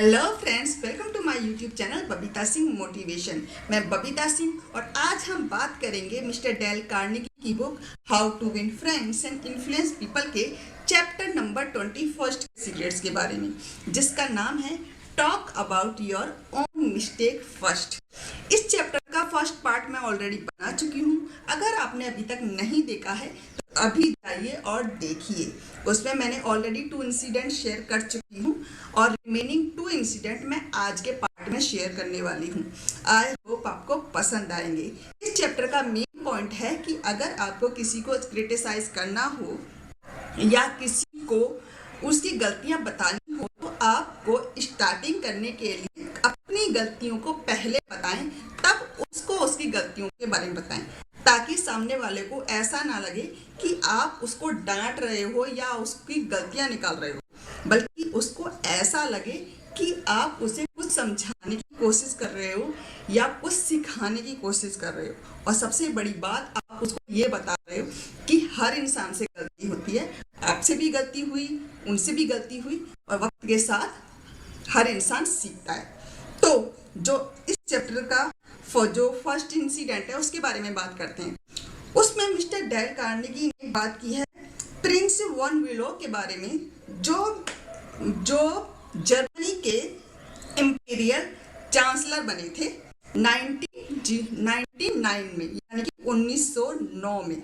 Hello friends, welcome to my YouTube channel Babita Singh motivation. मैं बबीता सिंह और आज हम बात करेंगे मिस्टर डेल कार्नेगी की book how to win friends and influence people के चैप्टर नंबर 21 सीक्रेट्स के बारे में, जिसका नाम है talk about your own mistake first. इस चैप्टर का फर्स्ट पार्ट मैं ऑलरेडी बना चुकी हूँ। अगर आपने अभी तक नहीं देखा है तो अभी जाइए और देखिए। उसमें मैंने ऑलरेडी 2 इंसिडेंट शेयर कर चुकी हूँ और रिमेनिंग 2 इंसिडेंट मैं आज के पार्ट में शेयर करने वाली हूँ। आई होप आपको पसंद आएंगे। इस चैप्टर का मेन पॉइंट है कि अगर आपको किसी को क्रिटिसाइज करना हो या किसी को उसकी गलतियां बतानी हो तो आपको स्टार्टिंग करने के लिए अपनी गलतियों को पहले बताएं, तब उसको उसकी गलतियों के बारे में बताएं, ताकि सामने वाले को ऐसा ना लगे कि आप उसको डांट रहे हो या उसकी गलतियां निकाल रहे हो, बल्कि उसको ऐसा लगे कि आप उसे कुछ समझाने की कोशिश कर रहे हो या कुछ सिखाने की कोशिश कर रहे हो। और सबसे बड़ी बात, आप उसको ये बता रहे हो कि हर इंसान से गलती होती है, आपसे भी गलती हुई, उनसे भी गलती हुई, और वक्त के साथ हर इंसान सीखता है। तो जो इस चैप्टर का जो फर्स्ट इंसिडेंट है उसके बारे में बात करते हैं। उसमें मिस्टर डेल कार्नेगी ने बात की है प्रिंस वॉन विलो के बारे में, जो जर्मनी के इंपीरियल चांसलर बने थे 1909 में, यानी कि 1909 में।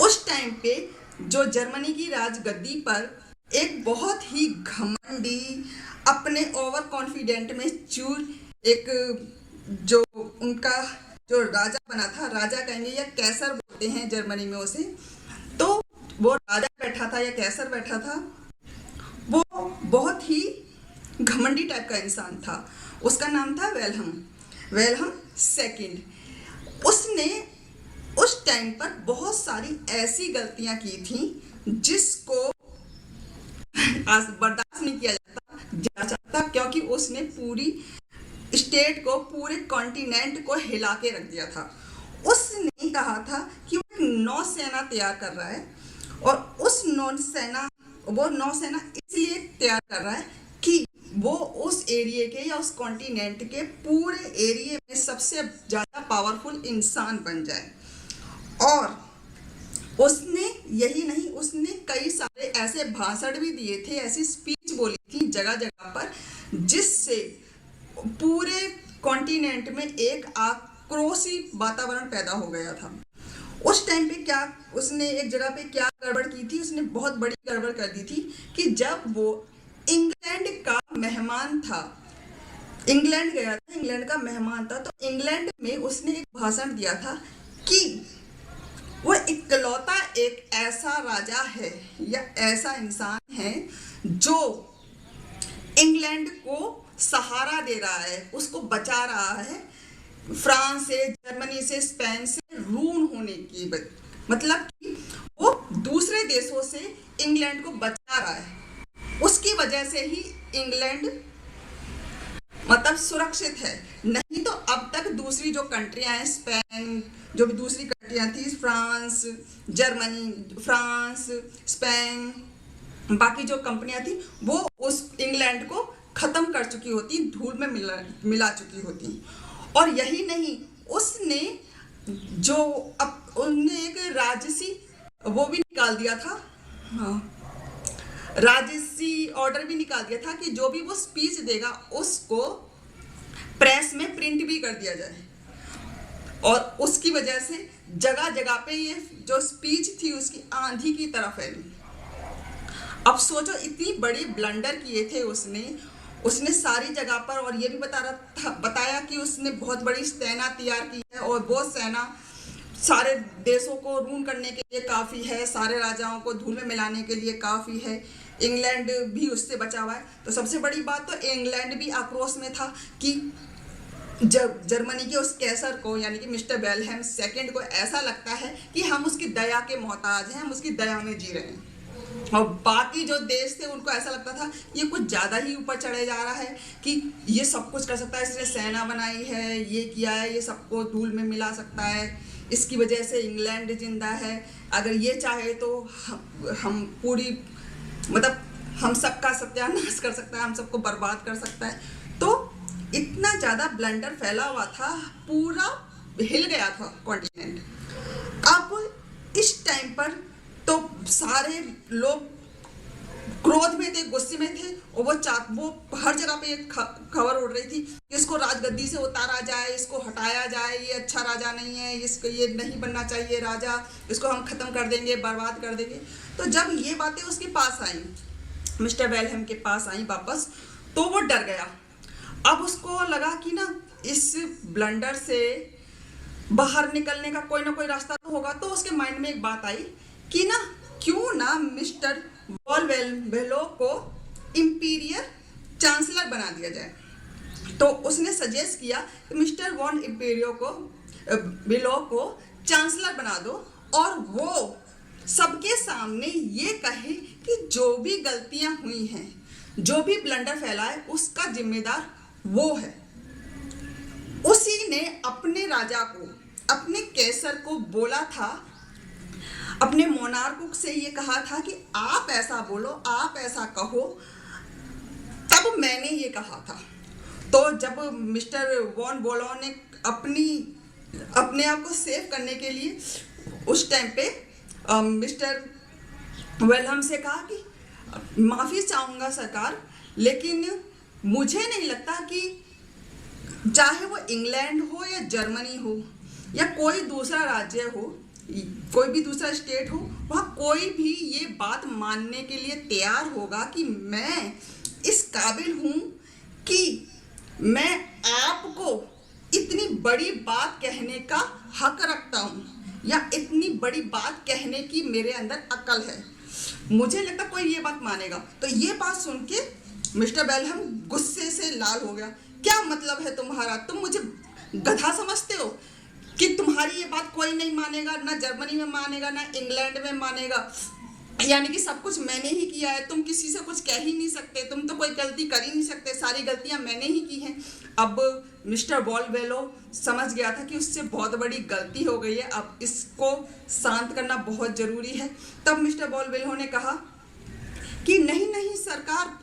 उस टाइम पे जो जर्मनी की राजगद्दी पर एक बहुत ही घमंडी, अपने ओवर कॉन्फिडेंट में चूर एक जो उनका जो राजा बना था, राजा कहेंगे या कैसर बोलते हैं जर्मनी में उसे, तो वो राजा बैठा था या कैसर बैठा था, वो बहुत ही घमंडी टाइप का इंसान था। उसका नाम था वेलहम सेकंड। उसने उस टाइम पर बहुत सारी ऐसी गलतियां की थी जिसको बर्दाश्त नहीं किया जाता, क्योंकि उसने पूरी स्टेट को, पूरे कॉन्टिनेंट को हिला के रख दिया था। उसने कहा था कि वो एक नौसेना तैयार कर रहा है, और उस नौसेना इसलिए तैयार कर रहा है कि वो उस एरिया के या उस कॉन्टिनेंट के पूरे एरिया में सबसे ज़्यादा पावरफुल इंसान बन जाए। और उसने यही नहीं, उसने कई सारे ऐसे भाषण भी दिए थे, ऐसी स्पीच बोली थी जगह जगह पर, जिससे पूरे कॉन्टिनेंट में एक आक्रोशी वातावरण पैदा हो गया था। उस टाइम पे क्या उसने एक जगह पे क्या गड़बड़ की थी, उसने बहुत बड़ी गड़बड़ कर दी थी कि जब वो इंग्लैंड का मेहमान था, इंग्लैंड गया था, इंग्लैंड का मेहमान था, तो इंग्लैंड में उसने एक भाषण दिया था कि वो इकलौता एक ऐसा राजा है या ऐसा इंसान है जो इंग्लैंड को सहारा दे रहा है, उसको बचा रहा है फ्रांस से, जर्मनी से, स्पेन से रून होने की, मतलब कि वो दूसरे देशों से इंग्लैंड को बचा रहा है। उसकी वजह से ही इंग्लैंड मतलब सुरक्षित है। नहीं तो अब तक दूसरी जो कंट्रियां हैं, स्पेन, जो भी दूसरी कंट्रियां थी, फ्रांस, जर्मनी, स्पेन, बाकी जो कंपनियां थी, वो उस इंग्लैंड को खत्म कर चुकी होती, धूल में मिला चुकी होती। और यही नहीं, उसने एक राजसी वो भी निकाल दिया था, राजसी ऑर्डर भी निकाल दिया था कि जो भी वो स्पीच देगा उसको प्रेस में प्रिंट भी कर दिया जाए। और उसकी वजह से जगह जगह पे ये जो स्पीच थी उसकी आंधी की तरह फैली। अब सोचो, इतनी बड़ी ब्लंडर किए थे उसने सारी जगह पर, और ये भी बताया कि उसने बहुत बड़ी सेना तैयार की है, और वो सेना सारे देशों को रून करने के लिए काफ़ी है, सारे राजाओं को धूल में मिलाने के लिए काफ़ी है। इंग्लैंड भी उससे बचा हुआ है। तो सबसे बड़ी बात, तो इंग्लैंड भी आक्रोश में था कि जब जर्मनी के उस कैसर को, यानी कि मिस्टर वेलहेम सेकंड को ऐसा लगता है कि हम उसकी दया के मोहताज हैं, हम उसकी दया में जी रहे हैं। और बाकी जो देश थे उनको ऐसा लगता था ये कुछ ज़्यादा ही ऊपर चढ़े जा रहा है कि ये सब कुछ कर सकता है, इसने सेना बनाई है, ये किया है, ये सबको धूल में मिला सकता है, इसकी वजह से इंग्लैंड जिंदा है, अगर ये चाहे तो हम पूरी मतलब हम सबका सत्यानाश कर सकता है, हम सबको बर्बाद कर सकता है। तो इतना ज़्यादा ब्लंडर फैला हुआ था, पूरा हिल गया था कॉन्टिनेंट। अब इस टाइम पर तो सारे लोग क्रोध में थे, गुस्से में थे, और वो हर जगह पे एक खबर उड़ रही थी कि इसको राजगद्दी से उतारा जाए, इसको हटाया जाए, ये अच्छा राजा नहीं है, इसको ये नहीं बनना चाहिए राजा, इसको हम खत्म कर देंगे, बर्बाद कर देंगे। तो जब ये बातें उसके पास आई, मिस्टर वेलहम के पास आई वापस, तो वो डर गया। अब उसको लगा कि ना इस ब्लंडर से बाहर निकलने का कोई ना कोई रास्ता तो होगा। तो उसके माइंड में एक बात आई कि ना क्यों ना मिस्टर वॉलवेलो को इंपीरियर चांसलर बना दिया जाए। तो उसने सजेस्ट किया कि मिस्टर वॉन इंपीरियो को बेलो को चांसलर बना दो, और वो सबके सामने ये कहे कि जो भी गलतियां हुई हैं, जो भी ब्लंडर फैला है, उसका जिम्मेदार वो है। उसी ने अपने राजा को, अपने कैसर को बोला था, अपने मोनार्क से ये कहा था कि आप ऐसा बोलो, आप ऐसा कहो, तब मैंने ये कहा था। तो जब मिस्टर वॉन बोलो ने अपने आप को सेव करने के लिए उस टाइम पे मिस्टर वेलहम से कहा कि माफ़ी चाहूँगा सरकार, लेकिन मुझे नहीं लगता कि चाहे वो इंग्लैंड हो या जर्मनी हो या कोई दूसरा राज्य हो, कोई भी दूसरा स्टेट हो, वहाँ कोई भी ये बात मानने के लिए तैयार होगा कि मैं इस काबिल हूँ कि मैं आपको इतनी बड़ी बात कहने का हक रखता हूँ, या इतनी बड़ी बात कहने की मेरे अंदर अक्ल है। मुझे लगता कोई ये बात मानेगा। तो ये बात सुन के मिस्टर बेलहम गुस्से से लाल हो गया। क्या मतलब है तुम्हारा? तुम मुझे गधा समझते हो कि तुम्हारी ये बात कोई नहीं मानेगा, ना जर्मनी में मानेगा, ना इंग्लैंड में मानेगा, यानी कि सब कुछ मैंने ही किया है, तुम किसी से कुछ कह ही नहीं सकते, तुम तो कोई गलती कर ही नहीं सकते, सारी गलतियां मैंने ही की हैं। अब मिस्टर वॉलवेलो समझ गया था कि उससे बहुत बड़ी गलती हो गई है, अब इसको शांत करना बहुत ज़रूरी है। तब मिस्टर वॉलवेलो ने कहा कि नहीं नहीं सरकार,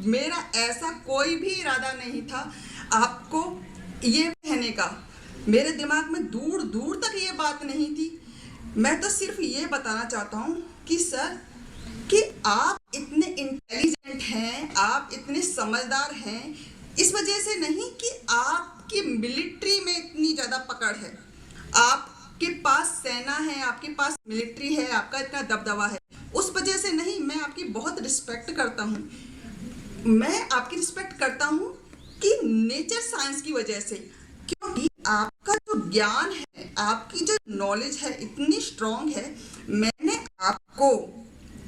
मेरा ऐसा कोई भी इरादा नहीं था आपको ये कहने का, मेरे दिमाग में दूर दूर तक ये बात नहीं थी। मैं तो सिर्फ ये बताना चाहता हूँ कि सर, कि आप इतने इंटेलिजेंट हैं, आप इतने समझदार हैं, इस वजह से नहीं कि आपकी मिलिट्री में इतनी ज़्यादा पकड़ है, आपके पास सेना है, आपके पास मिलिट्री है, आपका इतना दबदबा है, उस वजह से नहीं। मैं आपकी बहुत रिस्पेक्ट करता हूँ, मैं आपकी रिस्पेक्ट करता हूँ कि नेचर साइंस की वजह से, क्योंकि आपका जो ज्ञान है, आपकी जो नॉलेज है इतनी स्ट्रांग है। मैंने आपको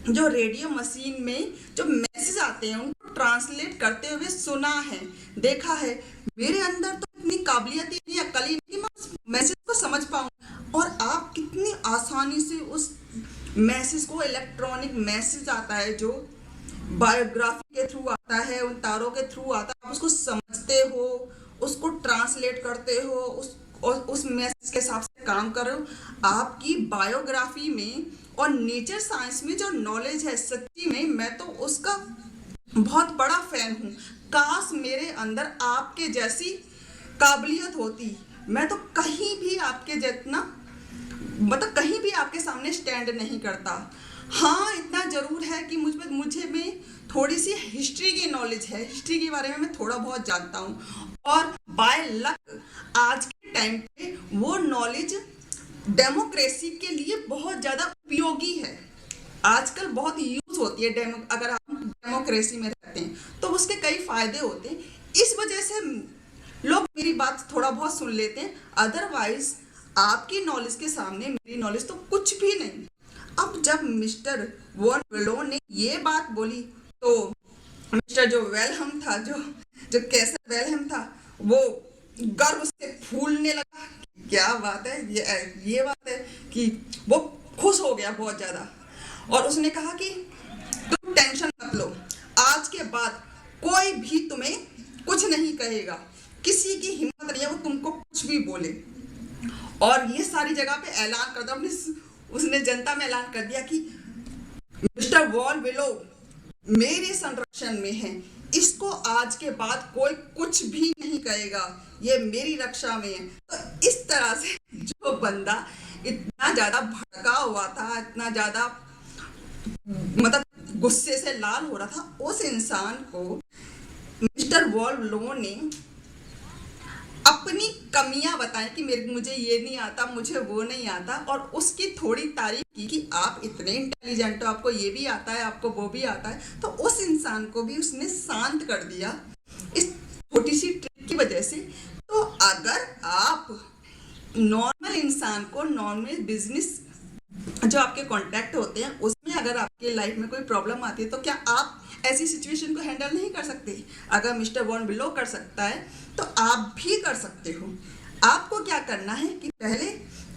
जो रेडियो मशीन में जो मैसेज आते हैं उनको ट्रांसलेट करते हुए सुना है, देखा है। मेरे अंदर तो इतनी काबिलियत, इतनी अक्ल ही नहीं कि मैं उस मैसेज को समझ पाऊँ, और आप कितनी आसानी से उस मैसेज को, इलेक्ट्रॉनिक मैसेज आता है जो बायोग्राफी के थ्रू आता है, उन तारों के थ्रू आता है, आप उसको समझते हो, उसको ट्रांसलेट करते हो, उस मैसेज के हिसाब से काम करो। आपकी बायोग्राफी में और नेचर साइंस में जो नॉलेज है, सच्ची में मैं तो उसका बहुत बड़ा फैन हूँ। काश मेरे अंदर आपके जैसी काबिलियत होती, मैं तो कहीं भी आपके जितना, मतलब कहीं भी आपके सामने स्टैंड नहीं करता। हाँ, इतना ज़रूर है कि मुझे में थोड़ी सी हिस्ट्री की नॉलेज है, हिस्ट्री के बारे में मैं थोड़ा बहुत जानता हूँ, और बाय लक आज के टाइम पे वो नॉलेज डेमोक्रेसी के लिए बहुत ज़्यादा उपयोगी है। आजकल बहुत यूज़ होती है अगर हम डेमोक्रेसी में रहते हैं तो उसके कई फ़ायदे होते हैं। इस वजह से लोग मेरी बात थोड़ा बहुत सुन लेते हैं, अदरवाइज आपकी नॉलेज के सामने मेरी नॉलेज तो कुछ भी नहीं। अब जब मिस्टर वॉन वेलो ने ये बात बोली तो मिस्टर जो वेलहम था, जो कैसर वेलहम था, वो गर्व से फूलने लगा। क्या बात है, ये बात है कि वो खुश हो गया बहुत ज़्यादा, और उसने कहा कि तुम टेंशन मत लो, आज के बाद कोई भी तुम्हें कुछ नहीं कहेगा, किसी की हिम्मत नहीं है वो तुमको कुछ भी बोले। और ये सारी जगह पे ऐलान कर दिया, उसने जनता में ऐलान कर दिया कि मिस्टर वॉलवेलो मेरे संरक्षण में है, इसको आज के बाद कोई कुछ भी नहीं कहेगा, ये मेरी रक्षा में है। तो इस तरह से जो बंदा इतना ज्यादा भड़का हुआ था, इतना ज्यादा मतलब गुस्से से लाल हो रहा था, उस इंसान को मिस्टर वॉल्व लो ने अपनी कमियां बताएं कि मुझे ये नहीं आता, मुझे वो नहीं आता, और उसकी थोड़ी तारीफ की कि आप इतने इंटेलिजेंट हो, आपको ये भी आता है, आपको वो भी आता है। तो उस इंसान को भी उसने शांत कर दिया इस छोटी सी ट्रिक की वजह से। तो अगर आप नॉर्मल इंसान को, नॉर्मल बिजनेस जो आपके कॉन्टैक्ट होते हैं उसमें अगर आपके लाइफ में कोई प्रॉब्लम आती है, तो क्या आप ऐसी सिचुएशन को हैंडल नहीं कर सकते? अगर मिस्टर वॉन बिलो कर सकता है तो आप भी कर सकते हो। आपको क्या करना है कि पहले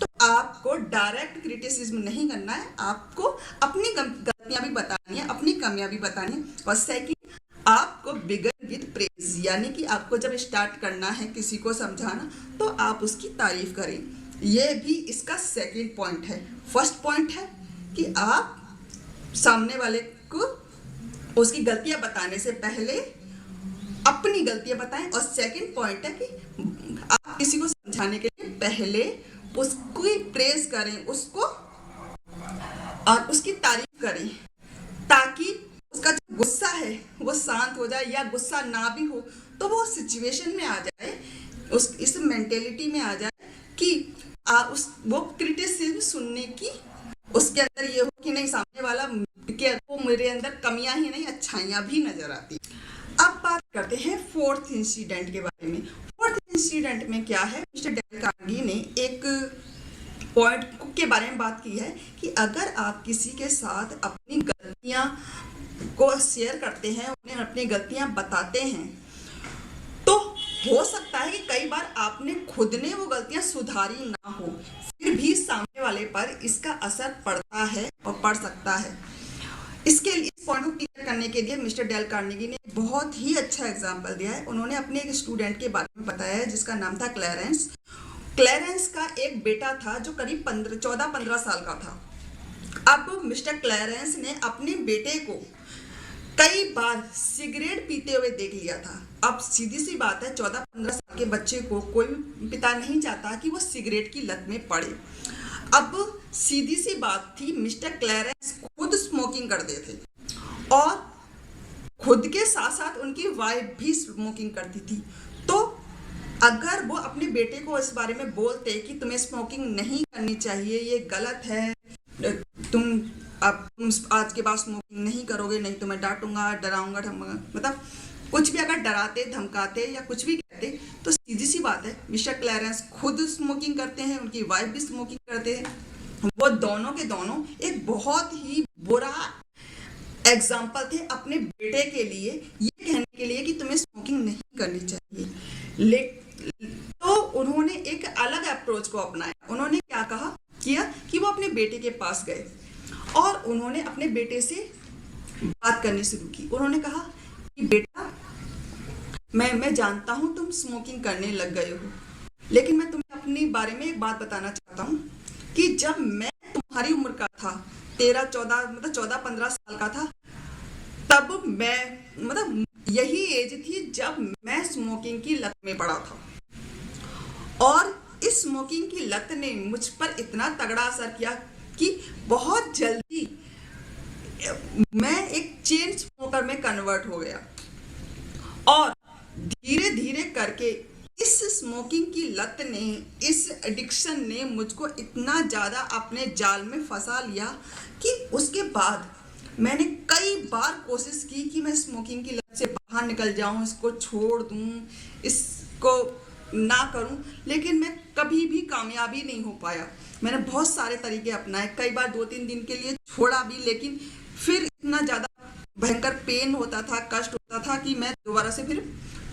तो आपको डायरेक्ट क्रिटिसिज्म नहीं करना है, आपको अपनी गलतियां भी बतानी है, अपनी कमियां भी बतानी है। और सेकंड, आपको बिगन विद प्रेज, यानी कि आपको जब स्टार्ट करना है किसी को समझाना तो आप उसकी तारीफ करें। ये भी इसका सेकंड पॉइंट है। फर्स्ट पॉइंट है कि आप सामने वाले को उसकी गलतियां बताने से पहले अपनी गलतियां बताएं, और सेकंड पॉइंट है कि आप किसी को समझाने के लिए पहले उसकी प्रेज करें, उसको और उसकी तारीफ करें, ताकि उसका जो गुस्सा है वो शांत हो जाए, या गुस्सा ना भी हो तो वो सिचुएशन में आ जाए, उस इस मेंटेलिटी में आ जाए कि वो क्रिटिसिज्म सुनने की उसके अंदर ये हो कि नहीं, सामने वाला के को मेरे अंदर कमियां ही नहीं अच्छाइयां भी नजर आती। अब बात करते हैं फोर्थ इंसिडेंट के बारे में। फोर्थ इंसिडेंट में क्या है, मिस्टर डेल कार्नेगी ने एक पॉइंट के बारे में बात की है कि अगर आप किसी के साथ अपनी गलतियां को शेयर करते हैं, उन्हें अपनी गलतियां बताते हैं, तो हो सकता है कि कई बार आपने खुद ने वो गलतियां सुधारी ना हो, फिर भी सामने वाले पर इसका असर पड़ता है और पड़ सकता है। इसके लिए इस पॉइंट को क्लियर करने के लिए मिस्टर डेल कार्नेगी ने बहुत ही अच्छा एग्जाम्पल दिया है। उन्होंने अपने एक स्टूडेंट के बारे में बताया है जिसका नाम था क्लैरेंस। क्लैरेंस का एक बेटा था जो करीब 14-15 साल का था। अब मिस्टर क्लैरेंस ने अपने बेटे को कई बार सिगरेट पीते हुए देख लिया था। अब सीधी सी बात है, 14-15 साल के बच्चे को कोई पिता नहीं चाहता कि वो सिगरेट की लत में पड़े। अब सीधी सी बात थी, मिस्टर क्लैरेंस खुद स्मोकिंग करते थे और खुद के साथ साथ उनकी वाइफ भी स्मोकिंग करती थी। तो अगर वो अपने बेटे को इस बारे में बोलते कि तुम्हें स्मोकिंग नहीं करनी चाहिए, ये गलत है, तुम आज के बाद स्मोकिंग नहीं करोगे, नहीं तो मैं डांटूंगा, डराऊंगा, मतलब कुछ भी अगर डराते, धमकाते या कुछ भी कहते, तो सीधी सी बात है मिस्टर क्लैरेंस खुद स्मोकिंग करते हैं, उनकी वाइफ भी स्मोकिंग करते हैं। वो दोनों के दोनों एक बहुत ही बुरा एग्जाम्पल थे अपने बेटे के लिए, ये कहने के लिए कि तुम्हें स्मोकिंग नहीं करनी चाहिए। तो उन्होंने एक अलग अप्रोच को अपनाया। उन्होंने क्या किया कि वो अपने बेटे के पास गए और उन्होंने अपने बेटे से बात करनी शुरू की। उन्होंने कहा कि बेटा, मैं जानता हूँ तुम स्मोकिंग करने लग गए हो, लेकिन मैं तुम्हें अपने बारे में एक बात बताना चाहता हूँ कि जब मैं तुम्हारी उम्र का था, 14-15 साल का था, तब मैं यही एज थी जब मैं स्मोकिंग की लत में पड़ा था। और इस स्मोकिंग की लत ने मुझ पर इतना तगड़ा असर किया कि बहुत जल्दी मैं एक चेन स्मोकर में कन्वर्ट हो गया। और धीरे धीरे करके इस स्मोकिंग की लत ने, इस एडिक्शन ने मुझको इतना ज़्यादा अपने जाल में फंसा लिया कि उसके बाद मैंने कई बार कोशिश की कि मैं स्मोकिंग की लत से बाहर निकल जाऊं, इसको छोड़ दूं, इसको ना करूं, लेकिन मैं कभी भी कामयाबी नहीं हो पाया। मैंने बहुत सारे तरीके अपनाए, कई बार 2-3 दिन के लिए छोड़ा भी, लेकिन फिर इतना ज़्यादा भयंकर पेन होता था, कष्ट होता था कि मैं दोबारा से फिर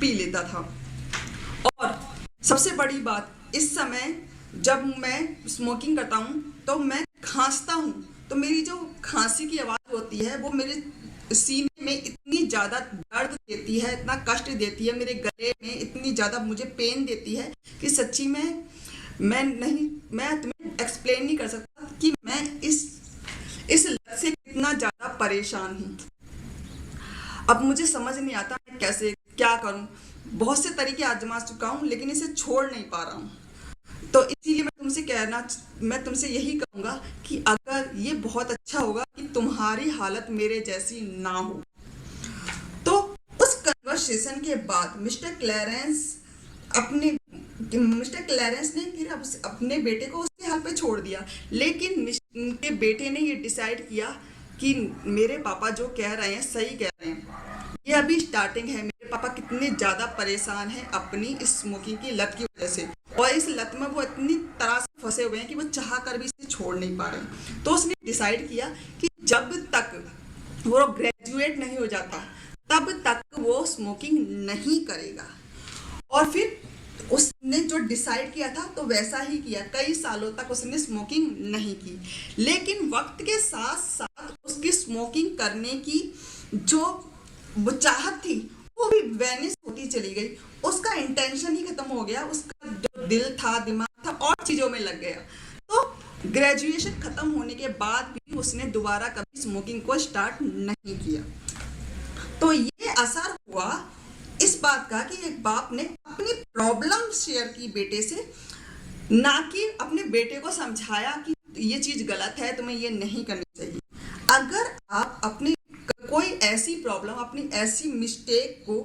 पी लेता था। और सबसे बड़ी बात, इस समय जब मैं स्मोकिंग करता हूँ तो मैं खांसता हूँ, तो मेरी जो खांसी की आवाज़ होती है वो मेरे सीने में इतनी ज़्यादा दर्द देती है, इतना कष्ट देती है, मेरे गले में इतनी ज़्यादा मुझे पेन देती है कि सच्ची में मैं तुम्हें एक्सप्लेन नहीं कर सकता कि मैं इस लत से कितना ज़्यादा परेशान हूँ। अब मुझे समझ नहीं आता मैं कैसे क्या करूं। बहुत से तरीके आजमा चुका हूं लेकिन इसे छोड़ नहीं पा रहा हूं। तो इसीलिए मैं तुमसे यही कहूंगा कि अगर ये बहुत अच्छा होगा कि तुम्हारी हालत मेरे जैसी ना हो। तो उस कन्वर्सेशन के बाद मिस्टर क्लैरेंस ने फिर अपने बेटे को उसके हाल पे छोड़ दिया। लेकिन उनके बेटे ने ये डिसाइड किया कि मेरे पापा जो कह रहे हैं सही कह रहे हैं। ये अभी स्टार्टिंग है। मेरे पापा कितने ज़्यादा परेशान हैं अपनी स्मोकिंग की लत की वजह से, और इस लत में वो इतनी तरह से फंसे हुए हैं कि वो चाह कर भी इसे छोड़ नहीं पा रहे। तो उसने डिसाइड किया कि जब तक वो ग्रेजुएट नहीं हो जाता तब तक वो स्मोकिंग नहीं करेगा। और फिर उसने जो डिसाइड किया था तो वैसा ही किया। कई सालों तक उसने स्मोकिंग नहीं की, लेकिन वक्त के साथ साथ उसकी स्मोकिंग करने की जो वो चाहत थी वो भी वैनिश होती चली गई। उसका इंटेंशन ही खत्म हो गया, उसका जो दिल था दिमाग था और चीज़ों में लग गया। तो ग्रेजुएशन खत्म होने के बाद भी उसने दोबारा कभी स्मोकिंग को स्टार्ट नहीं किया। तो ये असर हुआ इस बात का कि एक बाप ने अपनी प्रॉब्लम शेयर की बेटे से, ना कि अपने बेटे को समझाया कि ये चीज़ गलत है, तुम्हें ये नहीं करनी चाहिए। अगर आप अपनी कोई ऐसी प्रॉब्लम, अपनी ऐसी मिस्टेक को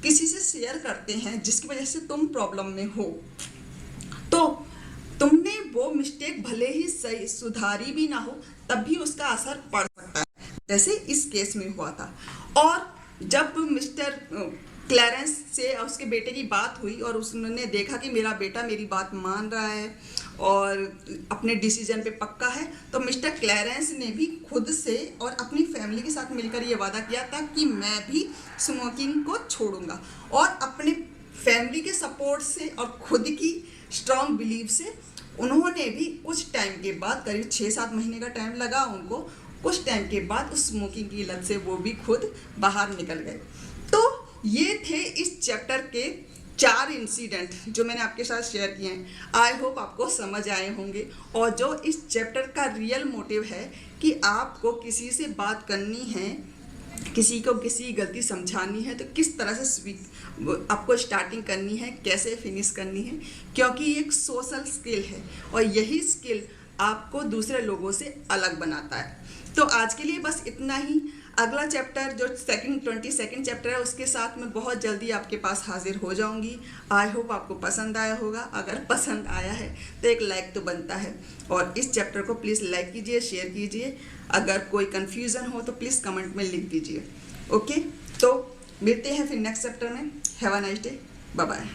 किसी से शेयर करते हैं जिसकी वजह से तुम प्रॉब्लम में हो, तो तुमने वो मिस्टेक भले ही सही सुधारी भी ना हो तब भी उसका असर पड़ सकता है, जैसे इस केस में हुआ था। और जब मिस्टर क्लैरेंस से उसके बेटे की बात हुई और उसने देखा कि मेरा बेटा मेरी बात मान रहा है और अपने डिसीजन पे पक्का है, तो मिस्टर क्लैरेंस ने भी खुद से और अपनी फैमिली के साथ मिलकर ये वादा किया था कि मैं भी स्मोकिंग को छोड़ूंगा। और अपने फैमिली के सपोर्ट से और खुद की स्ट्रॉन्ग बिलीव से उन्होंने भी कुछ टाइम के बाद, करीब 6-7 महीने का टाइम लगा उनको, कुछ टाइम के बाद उस स्मोकिंग की लत से वो भी खुद बाहर निकल गए। तो ये थे इस चैप्टर के 4 इंसिडेंट जो मैंने आपके साथ शेयर किए हैं। आई होप आपको समझ आए होंगे। और जो इस चैप्टर का रियल मोटिव है कि आपको किसी से बात करनी है, किसी को किसी गलती समझानी है, तो किस तरह से आपको स्टार्टिंग करनी है, कैसे फिनिश करनी है, क्योंकि ये एक सोशल स्किल है और यही स्किल आपको दूसरे लोगों से अलग बनाता है। तो आज के लिए बस इतना ही। अगला चैप्टर जो 22nd चैप्टर है उसके साथ मैं बहुत जल्दी आपके पास हाजिर हो जाऊंगी। आई होप आपको पसंद आया होगा। अगर पसंद आया है तो एक लाइक तो बनता है, और इस चैप्टर को प्लीज़ लाइक कीजिए, शेयर कीजिए। अगर कोई कन्फ्यूज़न हो तो प्लीज़ कमेंट में लिख दीजिए। ओके, तो मिलते हैं फिर नेक्स्ट चैप्टर में। Have a nice day, bye bye.